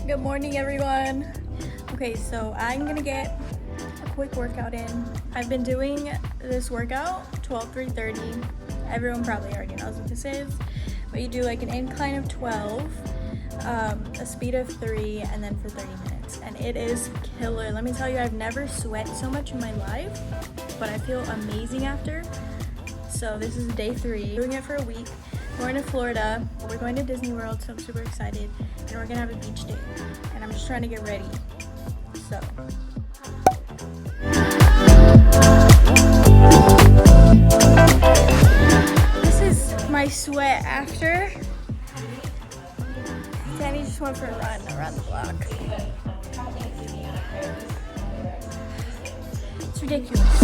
Good morning, everyone. Okay, so I'm gonna get a quick workout in. I've been doing this workout 12-3-30. Everyone probably already knows what this is, but you do like an incline of 12, a speed of 3, and then for 30 minutes. And it is killer. Let me tell you, I've never sweat so much in my life, but I feel amazing after. So this is day 3. Doing it for a week. We're going to Florida. We're going to Disney World, so I'm super excited. And we're gonna have a beach day. And I'm just trying to get ready. So. This is my sweat after. Danny just went for a run around the block. It's ridiculous.